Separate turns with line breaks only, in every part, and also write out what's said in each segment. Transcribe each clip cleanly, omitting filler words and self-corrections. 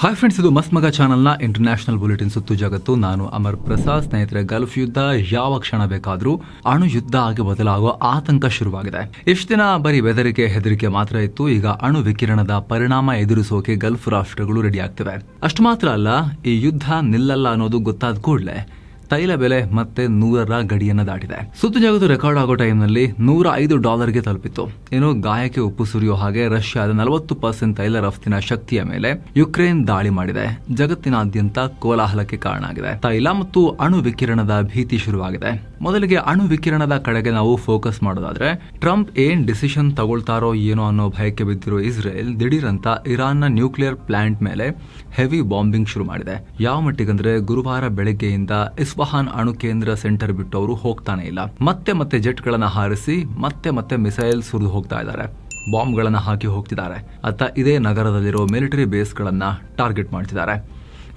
Hi friends, ಇದು ಮಸ್ತ್ ಮಗ ಚಾನಲ್ನ ಇಂಟರ್ನ್ಯಾಷನಲ್ ಬುಲೆಟಿನ್ ಸುತ್ತು ಜಗತ್ತು. ನಾನು ಅಮರ್ ಪ್ರಸಾದ್. ಸ್ನೇಹಿತರೆ, ಗಲ್ಫ್ ಯುದ್ಧ ಯಾವ ಕ್ಷಣ ಬೇಕಾದರೂ ಅಣು ಯುದ್ಧ ಆಗಿ ಬದಲಾಗುವ ಆತಂಕ ಶುರುವಾಗಿದೆ. ಇಷ್ಟು ದಿನ ಬರೀ ಬೆದರಿಕೆ ಹೆದರಿಕೆ ಮಾತ್ರ ಇತ್ತು. ಈಗ ಅಣು ವಿಕಿರಣದ ಪರಿಣಾಮ ಎದುರಿಸೋಕೆ ಗಲ್ಫ್ ರಾಷ್ಟ್ರಗಳು ರೆಡಿ ಆಗ್ತಿವೆ. ಅಷ್ಟು ಮಾತ್ರ ಅಲ್ಲ, ಈ ಯುದ್ಧ ನಿಲ್ಲಲ್ಲ ಅನ್ನೋದು ಗೊತ್ತಾದ ಕೂಡಲೇ ತೈಲ ಬೆಲೆ ಮತ್ತೆ 100ರ ಗಡಿಯನ್ನು ದಾಟಿದೆ. ಸುತ್ತು ಜಗತ್ತು ರೆಕಾರ್ಡ್ ಆಗೋ ಟೈಮ್ನಲ್ಲಿ $105 ತಲುಪಿತ್ತು. ಏನು ಗಾಯಕ್ಕೆ ಉಪ್ಪು ಸುರಿಯೋ ಹಾಗೆ ರಷ್ಯಾದ 40% ತೈಲ ರಫ್ತಿನ ಶಕ್ತಿಯ ಮೇಲೆ ಯುಕ್ರೇನ್ ದಾಳಿ ಮಾಡಿದೆ. ಜಗತ್ತಿನಾದ್ಯಂತ ಕೋಲಾಹಲಕ್ಕೆ ಕಾರಣ ಆಗಿದೆ. ತೈಲ ಮತ್ತು ಅಣು ವಿಕಿರಣದ ಭೀತಿ ಶುರುವಾಗಿದೆ. ಮೊದಲಿಗೆ ಅಣು ವಿಕಿರಣದ ಕಡೆಗೆ ನಾವು ಫೋಕಸ್ ಮಾಡೋದಾದ್ರೆ, ಟ್ರಂಪ್ ಏನ್ ಡಿಸಿಷನ್ ತಗೊಳ್ತಾರೋ ಏನೋ ಅನ್ನೋ ಭಯಕ್ಕೆ ಬಿದ್ದಿರೋ ಇಸ್ರೇಲ್ ದಿಢೀರಂತ ಇರಾನ್ನ ನ್ಯೂಕ್ಲಿಯರ್ ಪ್ಲಾಂಟ್ ಮೇಲೆ ಹೆವಿ ಬಾಂಬಿಂಗ್ ಶುರು ಮಾಡಿದೆ. ಯಾವ ಮಟ್ಟಿಗಂದ್ರೆ, ಗುರುವಾರ ಬೆಳಗ್ಗೆಯಿಂದ ಇಸ್ಫಹಾನ್ ಅಣು ಕೇಂದ್ರ ಸೆಂಟರ್ ಬಿಟ್ಟು ಅವರು ಹೋಗ್ತಾನೆ ಇಲ್ಲ. ಮತ್ತೆ ಜೆಟ್ ಗಳನ್ನ ಹಾರಿಸಿ ಮತ್ತೆ ಮಿಸೈಲ್ ಸುರಿದು ಹೋಗ್ತಾ ಇದ್ದಾರೆ. ಬಾಂಬ್ ಗಳನ್ನ ಹಾಕಿ ಹೋಗ್ತಿದ್ದಾರೆ. ಅತ್ತ ಇದೇ ನಗರದಲ್ಲಿರೋ ಮಿಲಿಟರಿ ಬೇಸ್ ಗಳನ್ನ ಟಾರ್ಗೆಟ್ ಮಾಡ್ತಿದ್ದಾರೆ.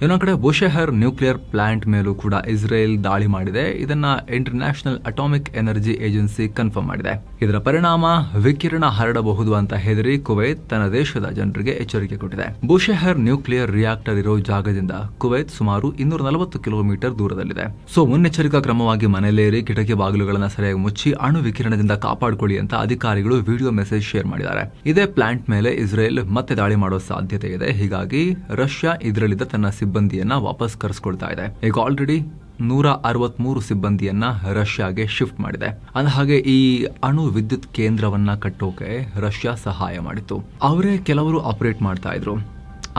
ಇನ್ನೊಂದು ಕಡೆ ಬುಷೆಹರ್ ನ್ಯೂಕ್ಲಿಯರ್ ಪ್ಲಾಂಟ್ ಮೇಲೂ ಕೂಡ ಇಸ್ರೇಲ್ ದಾಳಿ ಮಾಡಿದೆ. ಇದನ್ನ international atomic energy agency confirm ಮಾಡಿದೆ. ಇದರ ಪರಿಣಾಮ ವಿಕಿರಣ ಹರಡಬಹುದು ಅಂತ ಹೆದರಿ ಕುವೈತ್ ತನ್ನ ದೇಶದ ಜನರಿಗೆ ಎಚ್ಚರಿಕೆ ಕೊಟ್ಟಿದೆ. ಬುಷೆಹರ್ ನ್ಯೂಕ್ಲಿಯರ್ ರಿಯಾಕ್ಟರ್ ಇರೋ ಜಾಗದಿಂದ ಕುವೈತ್ ಸುಮಾರು 240 ಕಿಲೋಮೀಟರ್ ದೂರದಲ್ಲಿದೆ. ಸೊ ಮುನ್ನೆಚ್ಚರಿಕಾ ಕ್ರಮವಾಗಿ ಮನೆಯಲ್ಲೇರಿ ಕಿಟಕಿ ಬಾಗಿಲುಗಳನ್ನು ಸರಿಯಾಗಿ ಮುಚ್ಚಿ ಅಣು ವಿಕಿರಣದಿಂದ ಕಾಪಾಡಿಕೊಳ್ಳಿ ಅಂತ ಅಧಿಕಾರಿಗಳು ವಿಡಿಯೋ ಮೆಸೇಜ್ ಶೇರ್ ಮಾಡಿದ್ದಾರೆ. ಇದೇ ಪ್ಲಾಂಟ್ ಮೇಲೆ ಇಸ್ರೇಲ್ ಮತ್ತೆ ದಾಳಿ ಮಾಡೋ ಸಾಧ್ಯತೆ ಇದೆ. ಹೀಗಾಗಿ ರಷ್ಯಾ ಇದರಲ್ಲಿದ್ದ ತನ್ನ ಸಿಬ್ಬಂದಿಯನ್ನ ವಾಪಸ್ ಕರೆಸ್ಕೊಳ್ತಾ ಇದೆ. ಈಗ ಆಲ್ರೆಡಿ 163 ಸಿಬ್ಬಂದಿಯನ್ನ ರಷ್ಯಾಗೆ ಶಿಫ್ಟ್ ಮಾಡಿದೆ. ಅಂದಹಾಗೆ ಈ ಅಣು ವಿದ್ಯುತ್ ಕೇಂದ್ರವನ್ನ ಕಟ್ಟೋಕೆ ರಷ್ಯಾ ಸಹಾಯ ಮಾಡಿತ್ತು. ಅವರೇ ಕೆಲವರು ಆಪರೇಟ್ ಮಾಡ್ತಾ ಇದ್ರು.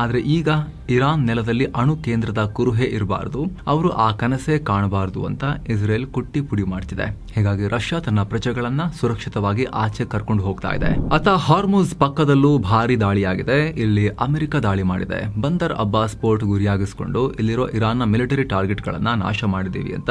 ಆದ್ರೆ ಈಗ ಇರಾನ್ ನೆಲದಲ್ಲಿ ಅಣು ಕೇಂದ್ರದ ಕುರುಹೆ ಇರಬಾರದು, ಅವರು ಆ ಕನಸೇ ಕಾಣಬಾರದು ಅಂತ ಇಸ್ರೇಲ್ ಕುಟ್ಟಿ ಪುಡಿ ಮಾಡ್ತಿದೆ. ಹೀಗಾಗಿ ರಷ್ಯಾ ತನ್ನ ಪ್ರಜೆಗಳನ್ನ ಸುರಕ್ಷಿತವಾಗಿ ಆಚೆ ಕರ್ಕೊಂಡು ಹೋಗ್ತಾ ಇದೆ. ಅತ ಹಾರ್ಮುಜ್ ಪಕ್ಕದಲ್ಲೂ ಭಾರಿ ದಾಳಿಯಾಗಿದೆ. ಇಲ್ಲಿ ಅಮೆರಿಕ ದಾಳಿ ಮಾಡಿದೆ. ಬಂದರ್ ಅಬ್ಬಾಸ್ ಪೋರ್ಟ್ ಗುರಿಯಾಗಿಸಿಕೊಂಡು ಇಲ್ಲಿರೋ ಇರಾನ್ನ ಮಿಲಿಟರಿ ಟಾರ್ಗೆಟ್ ಗಳನ್ನ ನಾಶ ಮಾಡಿದೀವಿ ಅಂತ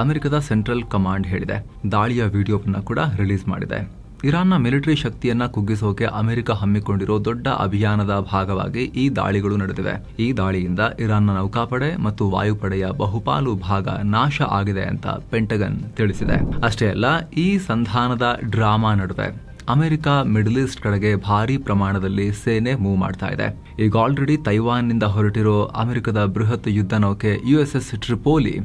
ಅಮೆರಿಕದ ಸೆಂಟ್ರಲ್ ಕಮಾಂಡ್ ಹೇಳಿದೆ. ದಾಳಿಯ ವಿಡಿಯೋವನ್ನ ಕೂಡ ರಿಲೀಸ್ ಮಾಡಿದೆ. ಇರಾನ್ನ ಮಿಲಿಟರಿ ಶಕ್ತಿಯನ್ನ ಕುಗ್ಗಿಸೋಕೆ ಅಮೆರಿಕ ಹಮ್ಮಿಕೊಂಡಿರೋ ದೊಡ್ಡ ಅಭಿಯಾನದ ಭಾಗವಾಗಿ ಈ ದಾಳಿಗಳು ನಡೆದಿವೆ. ಈ ದಾಳಿಯಿಂದ ಇರಾನ್ನ ನೌಕಾಪಡೆ ಮತ್ತು ವಾಯುಪಡೆಯ ಬಹುಪಾಲು ಭಾಗ ನಾಶ ಆಗಿದೆ ಅಂತ ಪೆಂಟಗನ್ ತಿಳಿಸಿದೆ. ಅಷ್ಟೇ ಅಲ್ಲ, ಈ ಸಂಧಾನದ ಡ್ರಾಮಾ ನಡುವೆ ಅಮೆರಿಕ ಮಿಡಲ್ ಈಸ್ಟ್ ಕಡೆಗೆ ಭಾರಿ ಪ್ರಮಾಣದಲ್ಲಿ ಸೇನೆ ಮೂವ್ ಮಾಡ್ತಾ ಇದೆ. ಈಗ ಆಲ್ರೆಡಿ ತೈವಾನ್ನಿಂದ ಹೊರಟಿರೋ ಅಮೆರಿಕದ ಬೃಹತ್ ಯುದ್ಧ ನೌಕೆ USS ಟ್ರಿಪೋಲಿ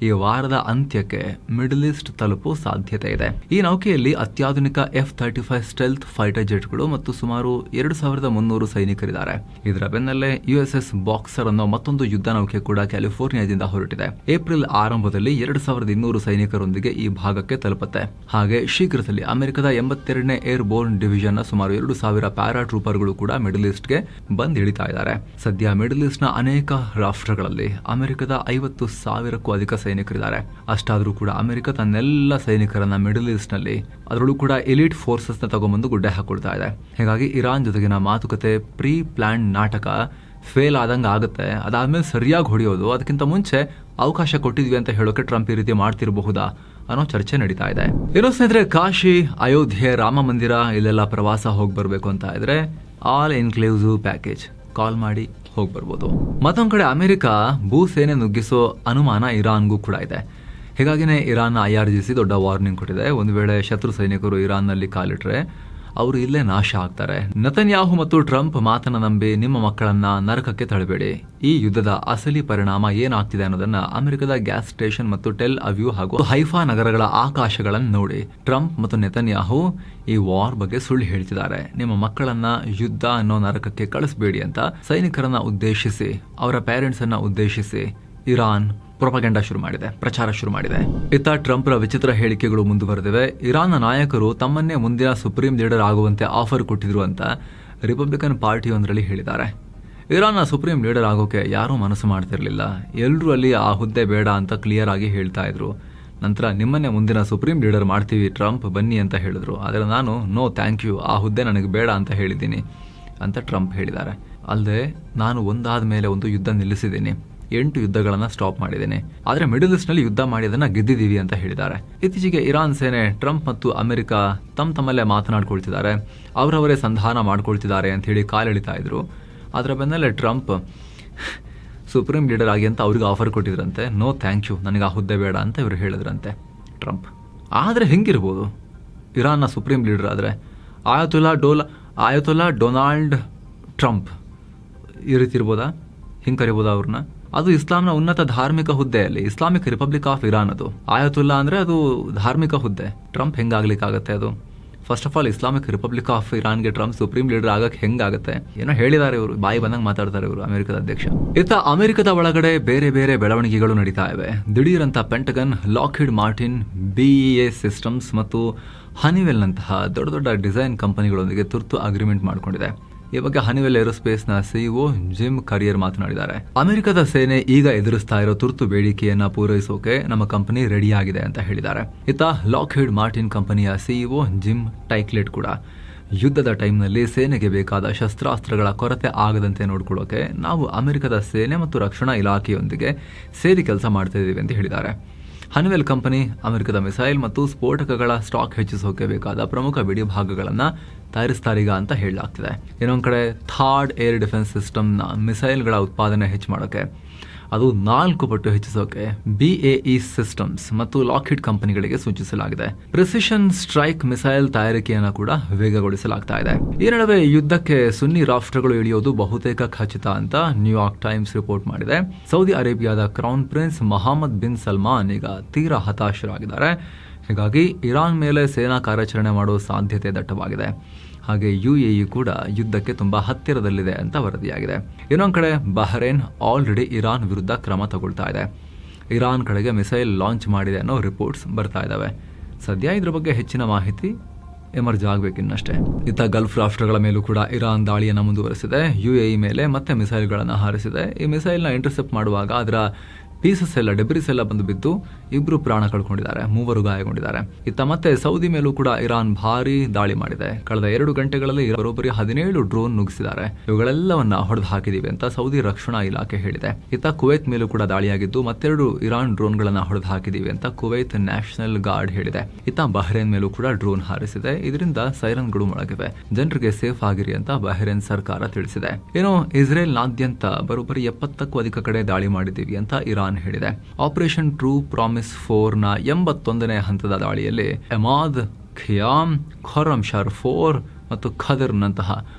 ಈ ವಾರದ ಅಂತ್ಯಕ್ಕೆ ಮಿಡಲ್ ಈಸ್ಟ್ ತಲುಪೋ ಸಾಧ್ಯತೆ ಇದೆ. ಈ ನೌಕೆಯಲ್ಲಿ ಅತ್ಯಾಧುನಿಕ F-35 ಸ್ಟೆಲ್ತ್ ಫೈಟರ್ ಜೆಟ್ಗಳು ಮತ್ತು ಸುಮಾರು 2300 ಸೈನಿಕರಿದ್ದಾರೆ. ಇದರ ಬೆನ್ನಲ್ಲೇ USS ಬಾಕ್ಸರ್ ಅನ್ನೋ ಮತ್ತೊಂದು ಯುದ್ಧ ನೌಕೆ ಕೂಡ ಕ್ಯಾಲಿಫೋರ್ನಿಯಾದಿಂದ ಹೊರಟಿದೆ. ಏಪ್ರಿಲ್ ಆರಂಭದಲ್ಲಿ 2200 ಸೈನಿಕರೊಂದಿಗೆ ಈ ಭಾಗಕ್ಕೆ ತಲುಪುತ್ತೆ. ಹಾಗೆ ಶೀಘ್ರದಲ್ಲಿ ಅಮೆರಿಕದ 82ನೇ ಏರ್ ಬೋರ್ನ್ ಡಿವಿಷನ್ ನ ಸುಮಾರು 2000 ಪ್ಯಾರಾ ಟ್ರೂಪರ್ಗಳು ಕೂಡ ಮಿಡಲ್ ಈಸ್ಟ್ಗೆ ಬಂದ್ ಇಳಿತಾ ಇದ್ದಾರೆ. ಸದ್ಯ ಮಿಡಲ್ ಈಸ್ಟ್ ನ ಅನೇಕ ರಾಷ್ಟ್ರಗಳಲ್ಲಿ ಅಮೆರಿಕದ 50,000ಕ್ಕೂ ಅಧಿಕ ಸೈನಿಕರಿದ್ದಾರೆ. ಅಷ್ಟಾದ್ರೂ ಕೂಡ ಅಮೆರಿಕ ತನ್ನೆಲ್ಲ ಸೈನಿಕರನ್ನ ಮಿಡಲ್ ಈಸ್ಟ್ ನಲ್ಲಿ, ಅದರಲ್ಲೂ ಕೂಡ ಎಲಿಟ್ ಫೋರ್ಸಸ್ ನ ತಗೊಂಡ್ಬಂದು ಗುಡ್ಡೆ ಹಾಕೊಳ್ತಾ ಇದೆ. ಹೀಗಾಗಿ ಇರಾನ್ ಜೊತೆಗಿನ ಮಾತುಕತೆ ಪ್ರೀ ಪ್ಲಾನ್ ನಾಟಕ ಫೇಲ್ ಆದಂಗ ಆಗುತ್ತೆ. ಅದಾದ್ಮೇಲೆ ಸರಿಯಾಗಿ ಹೊಡೆಯೋದು, ಅದಕ್ಕಿಂತ ಮುಂಚೆ ಅವಕಾಶ ಕೊಟ್ಟಿದ್ವಿ ಅಂತ ಹೇಳೋಕೆ ಟ್ರಂಪ್ ಈ ರೀತಿ ಮಾಡ್ತಿರಬಹುದಾ ಅನ್ನೋ ಚರ್ಚೆ ನಡೀತಾ ಇದೆ. ಏನೋ ಸ್ನೇಹಿತರೆ, ಕಾಶಿ, ಅಯೋಧ್ಯೆ, ರಾಮ ಮಂದಿರ ಇಲ್ಲೆಲ್ಲ ಪ್ರವಾಸ ಹೋಗಿ ಬರ್ಬೇಕು ಅಂತ ಇದ್ರೆ ಆಲ್ ಇನ್ಕ್ಲೂಸಿವ್ ಪ್ಯಾಕೇಜ್ ಕಾಲ್ ಮಾಡಿ ಹೋಗಿ ಬರ್ಬೋದು. ಮತ್ತೊಂದ್ ಕಡೆ ಅಮೆರಿಕ ಭೂಸೇನೆ ನುಗ್ಗಿಸೋ ಅನುಮಾನ ಇರಾನ್ಗೂ ಕೂಡ ಇದೆ. ಹೀಗಾಗಿನೇ ಇರಾನ್ನ IRGC ದೊಡ್ಡ ವಾರ್ನಿಂಗ್ ಕೊಟ್ಟಿದೆ. ಒಂದು ವೇಳೆ ಶತ್ರು ಸೈನಿಕರು ಇರಾನ್ನಲ್ಲಿ ಕಾಲಿಟ್ರೆ ಅವರು ಇಲ್ಲೇ ನಾಶ ಆಗ್ತಾರೆ. ನೆತನ್ಯಾಹು ಮತ್ತು ಟ್ರಂಪ್ ಮಾತನ್ನ ನಂಬಿ ನಿಮ್ಮ ಮಕ್ಕಳನ್ನ ನರಕಕ್ಕೆ ತಳ್ಳಬೇಡಿ. ಈ ಯುದ್ಧದ ಅಸಲಿ ಪರಿಣಾಮ ಏನಾಗ್ತಿದೆ ಅನ್ನೋದನ್ನ ಅಮೆರಿಕದ ಗ್ಯಾಸ್ ಸ್ಟೇಷನ್ ಮತ್ತು ಟೆಲ್ ಅವ್ಯೂ ಹಾಗೂ ಹೈಫಾ ನಗರಗಳ ಆಕಾಶಗಳನ್ನು ನೋಡಿ. ಟ್ರಂಪ್ ಮತ್ತು ನೆತನ್ಯಾಹು ಈ ವಾರ್ ಬಗ್ಗೆ ಸುಳ್ಳು ಹೇಳ್ತಿದ್ದಾರೆ. ನಿಮ್ಮ ಮಕ್ಕಳನ್ನ ಯುದ್ಧ ಅನ್ನೋ ನರಕಕ್ಕೆ ಕಳಿಸಬೇಡಿ ಅಂತ ಸೈನಿಕರನ್ನ ಉದ್ದೇಶಿಸಿ, ಅವರ ಪೇರೆಂಟ್ಸ್ ಅನ್ನ ಉದ್ದೇಶಿಸಿ ಇರಾನ್ ಪ್ರೊಪಗಂಡಾ ಶುರು ಮಾಡಿದೆ, ಪ್ರಚಾರ ಶುರು ಮಾಡಿದೆ. ಇತ್ತ ಟ್ರಂಪ್ರ ವಿಚಿತ್ರ ಹೇಳಿಕೆಗಳು ಮುಂದುವರೆದಿವೆ. ಇರಾನ್ನ ನಾಯಕರು ತಮ್ಮನ್ನೇ ಮುಂದಿನ ಸುಪ್ರೀಂ ಲೀಡರ್ ಆಗುವಂತೆ ಆಫರ್ ಕೊಟ್ಟಿದ್ರು ಅಂತ ರಿಪಬ್ಲಿಕನ್ ಪಾರ್ಟಿಯೊಂದರಲ್ಲಿ ಹೇಳಿದ್ದಾರೆ. ಇರಾನ್ನ ಸುಪ್ರೀಂ ಲೀಡರ್ ಆಗೋಕೆ ಯಾರೂ ಮನಸ್ಸು ಮಾಡ್ತಿರ್ಲಿಲ್ಲ. ಎಲ್ಲರೂ ಅಲ್ಲಿ ಆ ಹುದ್ದೆ ಬೇಡ ಅಂತ ಕ್ಲಿಯರ್ ಆಗಿ ಹೇಳ್ತಾ ಇದ್ರು. ನಂತರ ನಿಮ್ಮನ್ನೇ ಮುಂದಿನ ಸುಪ್ರೀಂ ಲೀಡರ್ ಮಾಡ್ತೀವಿ ಟ್ರಂಪ್, ಬನ್ನಿ ಅಂತ ಹೇಳಿದ್ರು. ಆದರೆ ನಾನು ನೋ ಥ್ಯಾಂಕ್ ಯು, ಆ ಹುದ್ದೆ ನನಗೆ ಬೇಡ ಅಂತ ಹೇಳಿದ್ದೀನಿ ಅಂತ ಟ್ರಂಪ್ ಹೇಳಿದ್ದಾರೆ. ಅಲ್ಲದೆ ನಾನು ಒಂದಾದ ಮೇಲೆ ಒಂದು ಯುದ್ಧ ನಿಲ್ಲಿಸಿದ್ದೀನಿ, 8 ಯುದ್ಧಗಳನ್ನ ಸ್ಟಾಪ್ ಮಾಡಿದ್ದೇನೆ, ಆದರೆ ಮಿಡಲ್ ಈಸ್ಟ್ ನಲ್ಲಿ ಯುದ್ಧ ಮಾಡಿ ಅದನ್ನ ಗೆದ್ದಿದ್ದೀವಿ ಅಂತ ಹೇಳಿದ್ದಾರೆ. ಇತ್ತೀಚೆಗೆ ಇರಾನ್ ಸೇನೆ ಟ್ರಂಪ್ ಮತ್ತು ಅಮೆರಿಕ ತಮ್ಮಲ್ಲೇ ಮಾತನಾಡ್ಕೊಳ್ತಿದ್ದಾರೆ, ಅವರವರೇ ಸಂಧಾನ ಮಾಡ್ಕೊಳ್ತಿದ್ದಾರೆ ಅಂತ ಹೇಳಿ ಕಾಲೆಳಿತಾ ಇದ್ರು. ಅದರ ಬೆನ್ನಲ್ಲೇ ಟ್ರಂಪ್ ಸುಪ್ರೀಂ ಲೀಡರ್ ಆಗಿ ಅಂತ ಅವ್ರಿಗೆ ಆಫರ್ ಕೊಟ್ಟಿದ್ರಂತೆ. ನೋ ಥ್ಯಾಂಕ್ ಯು, ನನಗೆ ಆ ಹುದ್ದೆ ಬೇಡ ಅಂತ ಇವರು ಹೇಳಿದ್ರಂತೆ ಟ್ರಂಪ್. ಆದರೆ ಹೆಂಗಿರ್ಬೋದು ಇರಾನ್ನ ಸುಪ್ರೀಂ ಲೀಡರ್ ಆದರೆ? ಆಯತುಲ್ಲಾ ಡೊನಾಲ್ಡ್ ಟ್ರಂಪ್ ಈ ರೀತಿ ಇರ್ಬೋದಾ? ಹಿಂಗೆ ಕರಿಬೋದು ಅವ್ರನ್ನ. ಅದು ಇಸ್ಲಾಂನ ಉನ್ನತ ಧಾರ್ಮಿಕ ಹುದ್ದೆಯಲ್ಲಿ ಇಸ್ಲಾಮಿಕ್ ರಿಪಬ್ಲಿಕ್ ಆಫ್ ಇರಾನ್ ಅದು. ಆಯತುಲ್ಲಾ ಅಂದ್ರೆ ಅದು ಧಾರ್ಮಿಕ ಹುದ್ದೆ. ಟ್ರಂಪ್ ಹೆಂಗಾಗ್ಲಿಕ್ಕಾಗತ್ತೆ ಅದು? First of all Islamic Republic of ಇರಾನ್ಗೆ ಟ್ರಂಪ್ ಸುಪ್ರೀಂ ಲೀಡರ್ ಆಗಕ್ಕೆ ಹೆಂಗಾಗತ್ತೆ? ಏನೋ ಹೇಳಿದ್ದಾರೆ ಇವರು, ಬಾಯಿ ಬಂದಂಗೆ ಮಾತಾಡ್ತಾರೆ ಇವರು, ಅಮೆರಿಕದ ಅಧ್ಯಕ್ಷ. ಇತ್ತ ಅಮೆರಿಕದ ಒಳಗಡೆ ಬೇರೆ ಬೇರೆ ಬೆಳವಣಿಗೆಗಳು ನಡೀತಾ ಇವೆ. ದಿಢೀರಂತ Pentagon, Lockheed Martin, BAE systems ಮತ್ತು ಹನಿವೆಲ್ ನಂತಹ ದೊಡ್ಡ ದೊಡ್ಡ ಡಿಸೈನ್ ಕಂಪನಿಗಳೊಂದಿಗೆ ತುರ್ತು ಅಗ್ರಿಮೆಂಟ್ ಮಾಡಿಕೊಂಡಿದೆ. ಈ ಬಗ್ಗೆ ಹನಿವೆಲ್ ಏರೋಸ್ಪೇಸ್ ನ CEO ಜಿಮ್ ಕರಿಯರ್ ಮಾತನಾಡಿದ್ದಾರೆ. ಅಮೆರಿಕದ ಸೇನೆ ಈಗ ಎದುರಿಸ್ತಾ ಇರೋ ತುರ್ತು ಬೇಡಿಕೆಯನ್ನ ಪೂರೈಸೋಕೆ ನಮ್ಮ ಕಂಪನಿ ರೆಡಿಯಾಗಿದೆ ಅಂತ ಹೇಳಿದ್ದಾರೆ. ಇತ್ತ ಲಾಕ್ಹೀಡ್ ಮಾರ್ಟಿನ್ ಕಂಪನಿಯ CEO ಜಿಮ್ ಟೈಕ್ಲೆಟ್ ಕೂಡ ಯುದ್ಧದ ಟೈಮ್ನಲ್ಲಿ ಸೇನೆಗೆ ಬೇಕಾದ ಶಸ್ತ್ರಾಸ್ತ್ರಗಳ ಕೊರತೆ ಆಗದಂತೆ ನೋಡ್ಕೊಳ್ಳೋಕೆ ನಾವು ಅಮೆರಿಕದ ಸೇನೆ ಮತ್ತು ರಕ್ಷಣಾ ಇಲಾಖೆಯೊಂದಿಗೆ ಸೇರಿ ಕೆಲಸ ಮಾಡ್ತಾ ಇದ್ದೀವಿ ಅಂತ ಹೇಳಿದ್ದಾರೆ. ಹನಿವೆಲ್ ಕಂಪನಿ ಅಮೆರಿಕದ ಮಿಸೈಲ್ ಮತ್ತು ಸ್ಫೋಟಕಗಳ ಸ್ಟಾಕ್ ಹೆಚ್ಚಿಸೋಕೆ ಬೇಕಾದ ಪ್ರಮುಖ ಬಿಡಿ ಭಾಗಗಳನ್ನು ತಯಾರಿಸ್ತಾರೀಗ ಅಂತ ಹೇಳಲಾಗ್ತಿದೆ. ಇನ್ನೊಂದು ಕಡೆ ಥಾರ್ಡ್ ಏರ್ ಡಿಫೆನ್ಸ್ ಸಿಸ್ಟಮ್ನ ಮಿಸೈಲ್ಗಳ ಉತ್ಪಾದನೆ ಹೆಚ್ಚು ಮಾಡೋಕ್ಕೆ, ಅದು 4 ಪಟ್ಟು ಹೆಚ್ಚಿಸೋಕೆ BAE ಸಿಸ್ಟಮ್ಸ್ ಮತ್ತು ಲಾಕ್ಹೀಡ್ ಕಂಪನಿಗಳಿಗೆ ಸೂಚಿಸಲಾಗಿದೆ. ಪ್ರಿಸಿಷನ್ ಸ್ಟ್ರೈಕ್ ಮಿಸೈಲ್ ತಯಾರಿಕೆಯನ್ನು ಕೂಡ ವೇಗಗೊಳಿಸಲಾಗ್ತಾ ಇದೆ. ಈ ನಡುವೆ ಯುದ್ಧಕ್ಕೆ ಸುನ್ನಿ ರಾಷ್ಟ್ರಗಳು ಇಳಿಯೋದು ಬಹುತೇಕ ಖಚಿತ ಅಂತ ನ್ಯೂಯಾರ್ಕ್ ಟೈಮ್ಸ್ ರಿಪೋರ್ಟ್ ಮಾಡಿದೆ. ಸೌದಿ ಅರೇಬಿಯಾದ crown prince Mohammed bin Salman ಈಗ ತೀರಾ ಹತಾಶರಾಗಿದ್ದಾರೆ. ಹೀಗಾಗಿ ಇರಾನ್ ಮೇಲೆ ಸೇನಾ ಕಾರ್ಯಾಚರಣೆ ಮಾಡುವ ಸಾಧ್ಯತೆ ದಟ್ಟವಾಗಿದೆ. ಹಾಗೆ UAE ಕೂಡ ಯುದ್ಧಕ್ಕೆ ತುಂಬಾ ಹತ್ತಿರದಲ್ಲಿದೆ ಅಂತ ವರದಿಯಾಗಿದೆ. ಇನ್ನೊಂದು ಕಡೆ ಬಹ್ರೇನ್ ಆಲ್ರೆಡಿ ಇರಾನ್ ವಿರುದ್ಧ ಕ್ರಮ ತಗೊಳ್ತಾ ಇದೆ. ಇರಾನ್ ಕಡೆಗೆ ಮಿಸೈಲ್ ಲಾಂಚ್ ಮಾಡಿದೆ ಅನ್ನೋ ರಿಪೋರ್ಟ್ಸ್ ಬರ್ತಾ ಇದ್ದಾವೆ. ಸದ್ಯ ಇದ್ರ ಬಗ್ಗೆ ಹೆಚ್ಚಿನ ಮಾಹಿತಿ ಎಮರ್ಜ್ ಆಗಬೇಕಿನ್ನಷ್ಟೇ. ಇತ್ತ ಗಲ್ಫ್ ರಾಷ್ಟ್ರಗಳ ಮೇಲೂ ಕೂಡ ಇರಾನ್ ದಾಳಿಯನ್ನು ಮುಂದುವರೆಸಿದೆ. UAE ಮೇಲೆ ಮತ್ತೆ ಮಿಸೈಲ್ಗಳನ್ನು ಹಾರಿಸಿದೆ. ಈ ಮಿಸೈಲ್ನ ಇಂಟರ್ಸೆಪ್ಟ್ ಮಾಡುವಾಗ ಅದರ ಪೀಸಸ್ ಎಲ್ಲ, ಡೆಬ್ರಿಸ್ ಎಲ್ಲ ಬಂದು ಬಿದ್ದು 2 ಪ್ರಾಣ ಕಳ್ಕೊಂಡಿದ್ದಾರೆ, 3 ಗಾಯಗೊಂಡಿದ್ದಾರೆ. ಇತ್ತ ಮತ್ತೆ ಸೌದಿ ಮೇಲೂ ಕೂಡ ಇರಾನ್ ಭಾರಿ ದಾಳಿ ಮಾಡಿದೆ. ಕಳೆದ 2 ಗಂಟೆಗಳಲ್ಲಿ ಬರೋಬ್ಬರಿ 17 ಡ್ರೋನ್ ನುಗ್ಗಿಸಿದ್ದಾರೆ. ಇವುಗಳೆಲ್ಲವನ್ನ ಹೊಡೆದು ಹಾಕಿದೀವಿ ಅಂತ ಸೌದಿ ರಕ್ಷಣಾ ಇಲಾಖೆ ಹೇಳಿದೆ. ಇತ್ತ ಕುವೈತ್ ಮೇಲೂ ಕೂಡ ದಾಳಿಯಾಗಿದ್ದು ಮತ್ತೆರಡು ಇರಾನ್ ಡ್ರೋನ್ಗಳನ್ನ ಹೊಡೆದು ಹಾಕಿದೀವಿ ಅಂತ ಕುವೈತ್ ನ್ಯಾಷನಲ್ ಗಾರ್ಡ್ ಹೇಳಿದೆ. ಇತ್ತ ಬಹ್ರೇನ್ ಮೇಲೂ ಕೂಡ ಡ್ರೋನ್ ಹಾರಿಸಿದೆ. ಇದರಿಂದ ಸೈರನ್ಗಳು ಮೊಳಗಿವೆ. ಜನರಿಗೆ ಸೇಫ್ ಆಗಿರಿ ಅಂತ ಬಹ್ರೇನ್ ಸರ್ಕಾರ ತಿಳಿಸಿದೆ. ಏನೋ ಇಸ್ರೇಲ್ನಾದ್ಯಂತ ಬರೋಬ್ಬರಿ 70ಕ್ಕೂ ಅಧಿಕ ಕಡೆ ದಾಳಿ ಮಾಡಿದ್ದೀವಿ ಅಂತ ಇರಾನ್ ಹೇಳಿದೆ. ಆಪರೇಷನ್ ಟ್ರೂ ಪ್ರಾಮಿಸ್ 4ನ 81ನೇ ಹಂತದ ದಾಳಿಯಲ್ಲಿ ಎಮಾದ್, ಖಿಯಾಮ್, ಖೊರಮ್ಶರ್ 4 ಮತ್ತು ಖದರ್ನಂತಹ